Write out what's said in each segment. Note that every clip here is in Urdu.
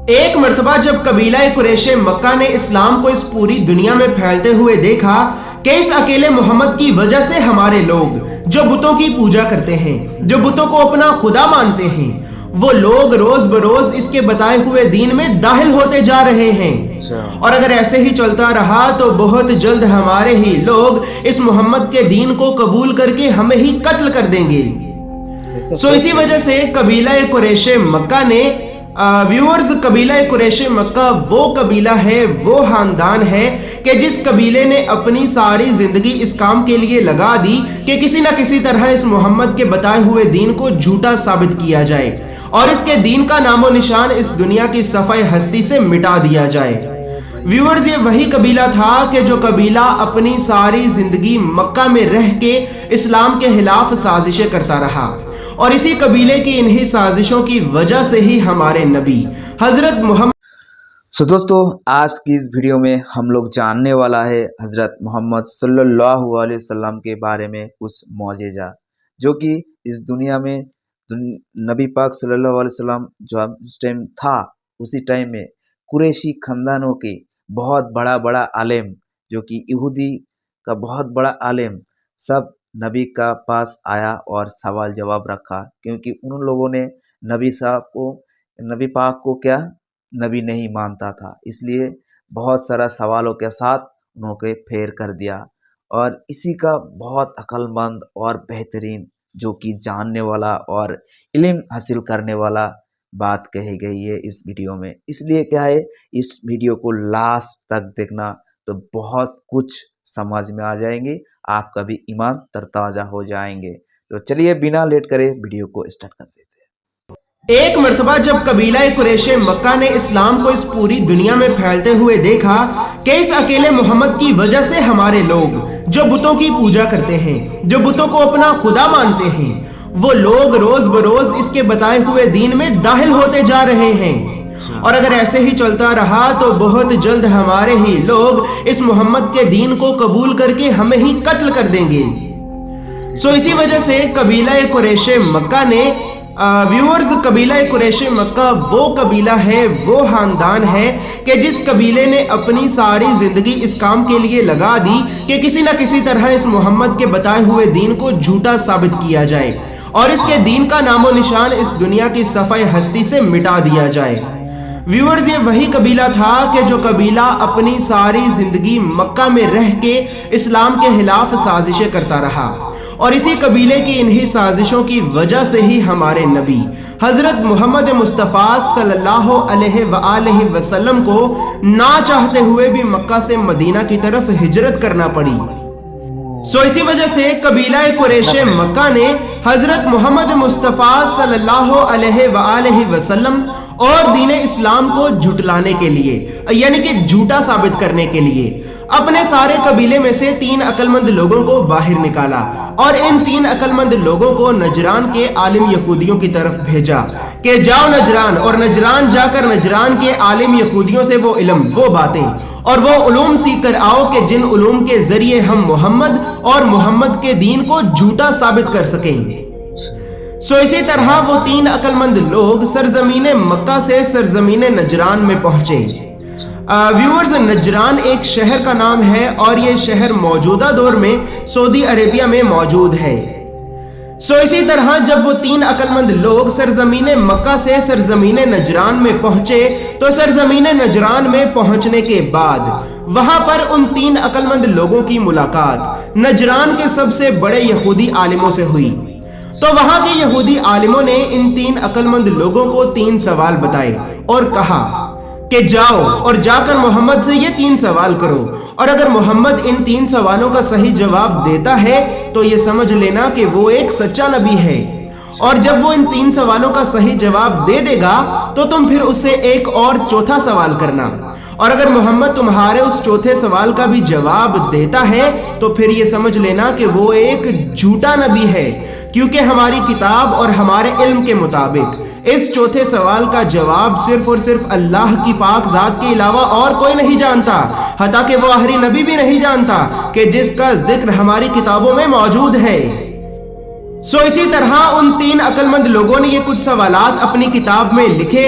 ایک مرتبہ جب قبیلہ قریش مکہ نے اسلام کو اس پوری دنیا میں پھیلتے ہوئے دیکھا کہ اس اکیلے محمد کی وجہ سے ہمارے لوگ جو بتوں کی پوجا کرتے ہیں، جو بتوں کو اپنا خدا مانتے ہیں، وہ لوگ روز بروز اس کے بتائے ہوئے دین میں داخل ہوتے جا رہے ہیں، اور اگر ایسے ہی چلتا رہا تو بہت جلد ہمارے ہی لوگ اس محمد کے دین کو قبول کر کے ہمیں ہی قتل کر دیں گے۔ اسی وجہ سے قبیلہ قریش مکہ نے ویورز قبیلہ قریش مکہ وہ قبیلہ ہے، وہ خاندان ہے کہ جس قبیلے نے اپنی ساری زندگی اس کام کے لیے لگا دی کہ کسی نہ کسی طرح اس محمد کے بتائے ہوئے دین کو جھوٹا ثابت کیا جائے اور اس کے دین کا نام و نشان اس دنیا کی صفحہ ہستی سے مٹا دیا جائے۔ ویورز، یہ وہی قبیلہ تھا کہ جو قبیلہ اپنی ساری زندگی مکہ میں رہ کے اسلام کے خلاف سازشیں کرتا رہا، اور اسی قبیلے کی انہی سازشوں کی وجہ سے ہی ہمارے نبی حضرت محمد دوستو، آج کی اس ویڈیو میں ہم لوگ جاننے والا ہے حضرت محمد صلی اللہ علیہ وسلم کے بارے میں کچھ معجزہ، جو کہ اس دنیا میں نبی پاک صلی اللہ علیہ وسلم جو جس ٹائم تھا اسی ٹائم میں قریشی خاندانوں کے بہت بڑا عالم، جو کہ یہودی کا بہت بڑا عالم، سب نبی کا پاس آیا اور سوال جواب رکھا، کیونکہ ان لوگوں نے نبی پاک کو کیا نبی نہیں مانتا تھا، اس لیے بہت سارا سوالوں کے ساتھ انہوں کو پھیر کر دیا، اور اسی کا بہت عقل مند اور بہترین جو کہ جاننے والا اور علم حاصل کرنے والا بات کہی گئی ہے اس ویڈیو میں۔ اس لیے کیا ہے، اس ویڈیو کو لاسٹ تک دیکھنا تو بہت کچھ سمجھ میں آ جائیں گے، آپ کا بھی ایمان ترتازہ ہو جائیں گے۔ تو چلیے بنا لیٹ کرے ویڈیو کو اسٹارٹ کر دیتے ہیں۔ ایک مرتبہ جب قبیلہ قریش مکہ نے اسلام کو اس پوری دنیا میں پھیلتے ہوئے دیکھا کہ اس اکیلے محمد کی وجہ سے ہمارے لوگ جو بتوں کی پوجا کرتے ہیں، جو بتوں کو اپنا خدا مانتے ہیں، وہ لوگ روز بروز اس کے بتائے ہوئے دین میں داخل ہوتے جا رہے ہیں، اور اگر ایسے ہی چلتا رہا تو بہت جلد ہمارے ہی لوگ اس محمد کے دین کو قبول کر کے ہمیں ہی قتل کر دیں گے۔ اسی وجہ سے قبیلہ قریش مکہ نے ویورز قبیلہ قریش مکہ وہ قبیلہ ہے، وہ خاندان ہے کہ جس قبیلے نے اپنی ساری زندگی اس کام کے لیے لگا دی کہ کسی نہ کسی طرح اس محمد کے بتائے ہوئے دین کو جھوٹا ثابت کیا جائے اور اس کے دین کا نام و نشان اس دنیا کی صفحہ ہستی سے مٹا دیا جائے۔ ویورز، یہ وہی قبیلہ تھا کہ جو قبیلہ اپنی ساری زندگی مکہ میں رہ کے اسلام کے خلاف سازشیں کرتا رہا، اور اسی قبیلے کی انہی سازشوں کی وجہ سے ہی ہمارے نبی حضرت محمد مصطفیٰ صلی اللہ علیہ وآلہ وسلم کو نہ چاہتے ہوئے بھی مکہ سے مدینہ کی طرف ہجرت کرنا پڑی۔ اسی وجہ سے قبیلہ قریش مکہ نے حضرت محمد مصطفیٰ صلی اللہ علیہ وآلہ وسلم اور دین اسلام کو جھٹلانے کے لیے، یعنی کہ جھوٹا ثابت کرنے کے لیے، اپنے سارے قبیلے میں سے 3 عقل مند لوگوں کو باہر نکالا، اور ان 3 عقل مند لوگوں کو نجران کے عالم یہودیوں کی طرف بھیجا کہ جاؤ نجران، اور نجران جا کر نجران کے عالم یہودیوں سے وہ علم، وہ باتیں اور وہ علوم سیکھ کر آؤ کہ جن علوم کے ذریعے ہم محمد اور محمد کے دین کو جھوٹا ثابت کر سکیں۔ اسی طرح وہ 3 عقل مند لوگ سرزمین مکہ سے سرزمین نجران میں پہنچے۔ ویورز، نجران ایک شہر کا نام ہے، اور یہ شہر موجودہ دور میں سعودی عربیہ میں موجود ہے۔ اسی طرح جب وہ 3 عقل مند لوگ سرزمین مکہ سے سرزمین نجران میں پہنچے تو سرزمین نجران میں پہنچنے کے بعد وہاں پر ان 3 عقل مند لوگوں کی ملاقات نجران کے سب سے بڑے یہودی عالموں سے ہوئی۔ تو وہاں کے یہودی عالموں نے ان 3 عقل مند لوگوں کو 3 سوال بتائے اور کہا کہ جاؤ اور جا کر محمد سے یہ 3 سوال کرو، اور اگر محمد ان 3 سوالوں کا صحیح جواب دیتا ہے تو یہ سمجھ لینا کہ وہ ایک سچا نبی ہے، اور جب وہ ان 3 سوالوں کا صحیح جواب دے دے گا تو تم پھر اس سے ایک اور 4تھا سوال کرنا، اور اگر محمد تمہارے اس 4تھے سوال کا بھی جواب دیتا ہے تو پھر یہ سمجھ لینا کہ وہ ایک جھوٹا نبی ہے، کیونکہ ہماری کتاب اور ہمارے علم کے مطابق اس 4تھے سوال کا جواب صرف اور صرف اللہ کی پاک ذات کے علاوہ اور کوئی نہیں جانتا، حتیٰ کہ وہ آخری نبی بھی نہیں جانتا کہ جس کا ذکر ہماری کتابوں میں موجود ہے۔ اسی طرح ان 3 عقل مند لوگوں نے یہ کچھ سوالات اپنی کتاب میں لکھے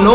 9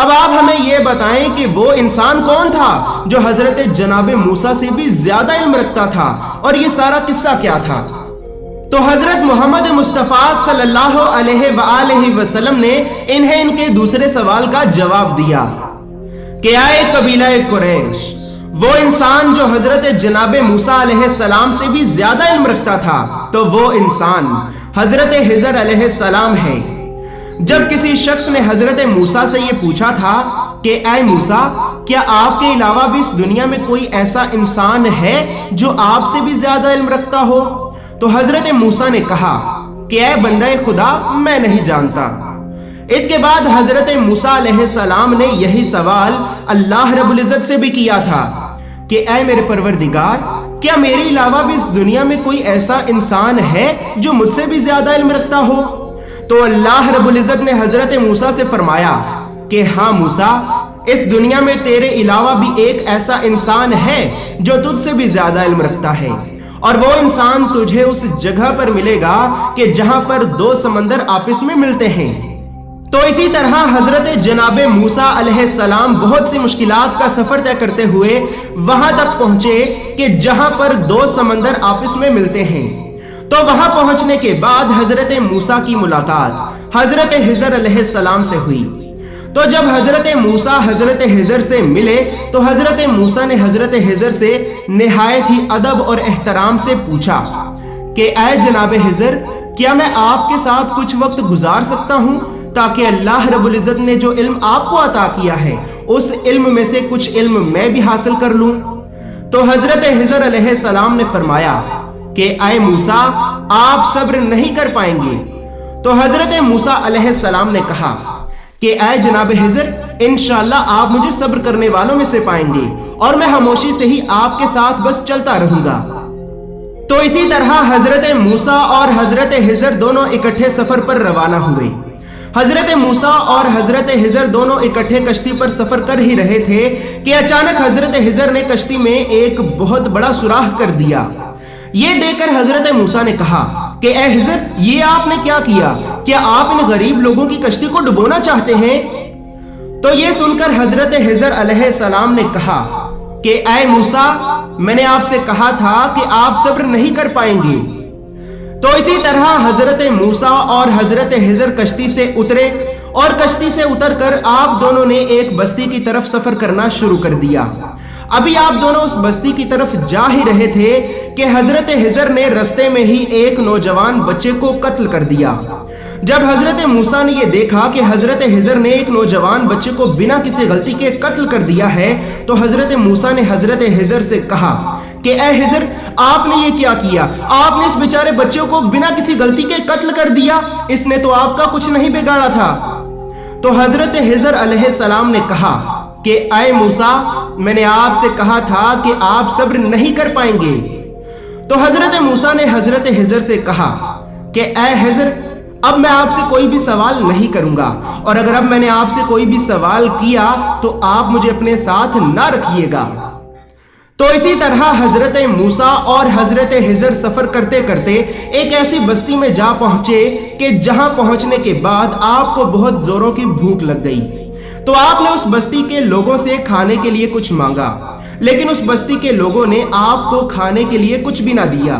اب آپ ہمیں یہ بتائیں کہ وہ انسان کون تھا جو حضرت جناب موسیٰ سے بھی زیادہ علم رکھتا تھا، اور یہ سارا قصہ کیا تھا؟ تو حضرت محمد مصطفیٰ صلی اللہ علیہ وآلہ وسلم نے انہیں ان کے دوسرے سوال کا جواب دیا کہ اے قبیلہ قریش، وہ انسان جو حضرت جناب موسیٰ علیہ السلام سے بھی زیادہ علم رکھتا تھا، تو وہ انسان حضرت خضر علیہ السلام ہے۔ جب کسی شخص نے حضرت موسیٰ سے یہ پوچھا تھا کہ اے موسیٰ، کیا آپ کے علاوہ بھی اس دنیا میں کوئی ایسا انسان ہے جو آپ سے بھی زیادہ علم رکھتا ہو؟ تو حضرت موسیٰ نے کہا کہ اے بندہ خدا، میں نہیں جانتا۔ اس کے بعد حضرت موسیٰ علیہ السلام نے یہی سوال اللہ رب العزت سے بھی کیا تھا کہ اے میرے پروردگار، کیا میرے علاوہ بھی اس دنیا میں کوئی ایسا انسان ہے جو مجھ سے بھی زیادہ علم رکھتا ہو؟ تو اللہ رب العزت نے حضرت موسیٰ سے فرمایا کہ ہاں موسیٰ، اس دنیا میں تیرے علاوہ بھی ایک ایسا انسان ہے جو تجھ سے بھی زیادہ علم رکھتا ہے، اور وہ انسان تجھے اس جگہ پر ملے گا کہ جہاں پر دو سمندر آپس میں ملتے ہیں۔ تو اسی طرح حضرت جناب موسیٰ علیہ السلام بہت سی مشکلات کا سفر طے کرتے ہوئے وہاں تک پہنچے کہ جہاں پر دو سمندر آپس میں ملتے ہیں۔ تو وہاں پہنچنے کے بعد حضرت موسیٰ کی ملاقات حضرت خضر علیہ السلام سے ہوئی۔ تو جب حضرت موسیٰ حضرت خضر سے ملے تو حضرت موسیٰ نے حضرت خضر سے نہایت ہی ادب اور احترام سے پوچھا کہ اے جناب خضر، کیا میں آپ کے ساتھ کچھ وقت گزار سکتا ہوں تاکہ اللہ رب العزت نے جو علم آپ کو عطا کیا ہے اس علم میں سے کچھ علم میں بھی حاصل کر لوں؟ تو حضرت خضر علیہ السلام نے فرمایا کہ اے موسیٰ، آپ صبر نہیں کر پائیں گے۔ تو حضرت موسیٰ علیہ السلام نے کہا کہ اے جناب خضر، انشاءاللہ آپ مجھے صبر کرنے والوں میں سے پائیں گے، اور میں خاموشی سے ہی آپ کے ساتھ بس چلتا رہوں گا۔ تو اسی طرح حضرت موسیٰ اور حضرت خضر دونوں اکٹھے سفر پر روانہ ہوئے۔ حضرت موسیٰ اور حضرت خضر دونوں اکٹھے کشتی پر سفر کر ہی رہے تھے کہ اچانک حضرت خضر نے کشتی میں ایک بہت بڑا سوراخ کر دیا۔ یہ دیکھ کر حضرت موسیٰ نے کہا کہ اے خضر، یہ آپ نے کیا کیا؟ کیا آپ ان غریب لوگوں کی کشتی کو ڈبونا چاہتے ہیں؟ تو یہ سن کر حضرت خضر علیہ السلام نے کہا کہ اے موسیٰ، میں نے آپ سے کہا تھا کہ آپ صبر نہیں کر پائیں گے۔ تو اسی طرح حضرت موسیٰ اور حضرت خضر کشتی سے اترے، اور کشتی سے اتر کر آپ دونوں نے ایک بستی کی طرف سفر کرنا شروع کر دیا۔ ابھی آپ دونوں اس بستی کی طرف جا ہی رہے تھے کہ حضرت خضر نے رستے میں ہی ایک نوجوان بچے کو قتل کر دیا۔ جب حضرت موسیٰ نے یہ دیکھا کہ حضرت خضر نے ایک نوجوان بچے کو بنا کسی غلطی کے قتل کر دیا ہے، تو حضرت موسیٰ نے حضرت خضر سے کہا کہ اے خضر، آپ نے یہ کیا کیا؟ آپ نے اس بیچارے بچے کو بنا کسی غلطی کے قتل کر دیا، اس نے تو آپ کا کچھ نہیں بگاڑا تھا۔ تو حضرت خضر علیہ السلام نے کہا کہ اے موسیٰ، میں نے آپ سے کہا تھا کہ آپ صبر نہیں کر پائیں گے۔ تو حضرت موسیٰ نے حضرت خضر سے کہا کہ اے خضر، اب میں آپ سے کوئی بھی سوال نہیں کروں گا، اور اگر اب میں نے آپ سے کوئی بھی سوال کیا تو آپ مجھے اپنے ساتھ نہ رکھیے گا۔ تو اسی طرح حضرت موسیٰ اور حضرت خضر سفر کرتے کرتے ایک ایسی بستی میں جا پہنچے کہ جہاں پہنچنے کے بعد آپ کو بہت زوروں کی بھوک لگ گئی۔ تو آپ نے اس بستی کے لوگوں سے کھانے کے لیے کچھ مانگا، لیکن اس بستی کے لوگوں نے آپ کو کھانے کے لیے کچھ بھی نہ دیا۔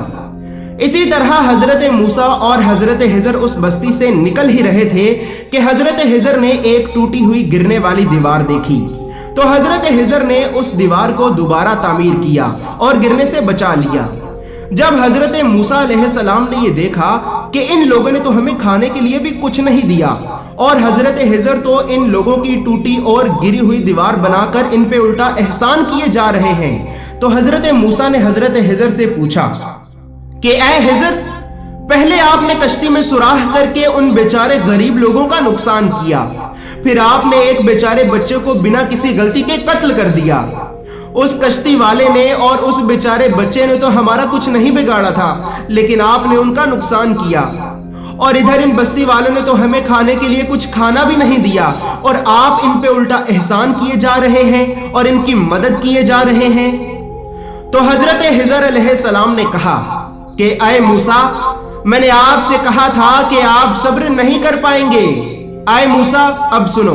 اسی طرح حضرت موسیٰ اور حضرت خضر اس بستی سے نکل ہی رہے تھے کہ حضرت خضر نے ایک ٹوٹی ہوئی گرنے والی دیوار دیکھی۔ تو حضرت خضر نے اس دیوار کو دوبارہ تعمیر کیا اور گرنے سے بچا لیا۔ جب حضرت موسیٰ علیہ السلام نے یہ دیکھا کہ ان لوگوں نے تو ہمیں کھانے کے لیے بھی کچھ نہیں دیا، اور حضرت خضر تو ان لوگوں کی ٹوٹی اور گری ہوئی دیوار بنا کر ان پہ الٹا احسان کیے جا رہے ہیں، تو حضرت موسیٰ نے حضرت خضر سے پوچھا کہ اے خضر، پہلے آپ نے کشتی میں سوراخ کر کے ان بیچارے غریب لوگوں کا نقصان کیا، پھر آپ نے ایک بیچارے بچے کو بنا کسی غلطی کے قتل کر دیا۔ اس کشتی والے نے اور اس بیچارے بچے نے تو ہمارا کچھ نہیں بگاڑا تھا، لیکن آپ نے ان کا نقصان کیا، اور ادھر ان بستی والوں نے تو ہمیں کھانے کے لیے کچھ کھانا بھی نہیں دیا، اور آپ ان پہ الٹا احسان کیے جا رہے ہیں اور ان کی مدد کیے جا رہے ہیں۔ تو حضرت خضر علیہ السلام نے کہا کہ اے موسیٰ، میں نے آپ سے کہا تھا کہ آپ صبر نہیں کر پائیں گے۔ اے موسیٰ، اب سنو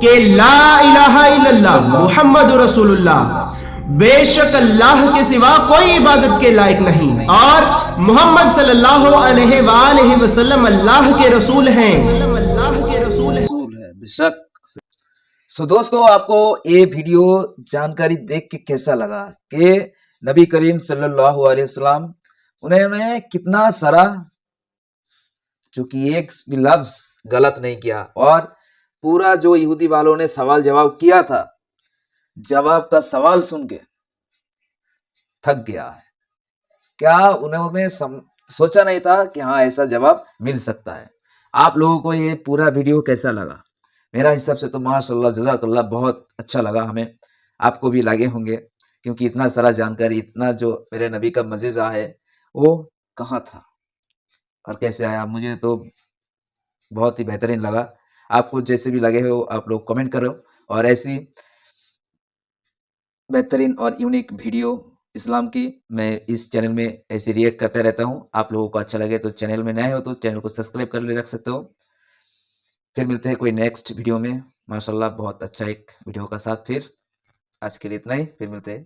کہ لا الہ الا اللہ محمد رسول اللہ، بے شک اللہ کے سوا کوئی عبادت کے لائق نہیں، اور محمد صلی اللہ علیہ وآلہ وسلم اللہ کے رسول ہیں۔ رسول ہے بے شک۔ سو دوستو، آپ کو یہ ویڈیو جانکاری دیکھ کے کیسا لگا کہ نبی کریم صلی اللہ علیہ وسلم انہوں نے کتنا سارا جو کہ ایک بھی لفظ غلط نہیں کیا، اور پورا جو یہودی والوں نے سوال جواب کیا تھا، جواب کا سوال سن کے تھک گیا ہے۔ کیا انہوں نے سوچا نہیں تھا کہ ہاں ایسا جواب مل سکتا ہے۔ آپ لوگوں کو یہ پورا ویڈیو کیسا لگا؟ میرا حساب سے تو ماشاء اللہ جزاک اللہ بہت اچھا لگا ہمیں، آپ کو بھی لگے ہوں گے، کیونکہ اتنا سارا جانکاری، اتنا جو میرے نبی کا معجزہ ہے وہ کہاں تھا اور کیسے آیا، مجھے تو بہت ہی بہترین لگا۔ آپ کو جیسے بھی لگے ہو آپ لوگ کمنٹ کرو، اور ایسی بہترین اور یونیک ویڈیو اسلام کی میں اس چینل میں ایسے ریئیکٹ کرتے رہتا ہوں۔ آپ لوگوں کو اچھا لگے تو چینل میں نئے ہو تو چینل کو سبسکرائب کر رکھ سکتے ہو۔ پھر ملتے ہیں کوئی نیکسٹ ویڈیو میں، ماشاءاللہ بہت اچھا ایک ویڈیو کا ساتھ۔ پھر آج کے لیے اتنا ہی، پھر ملتے ہیں۔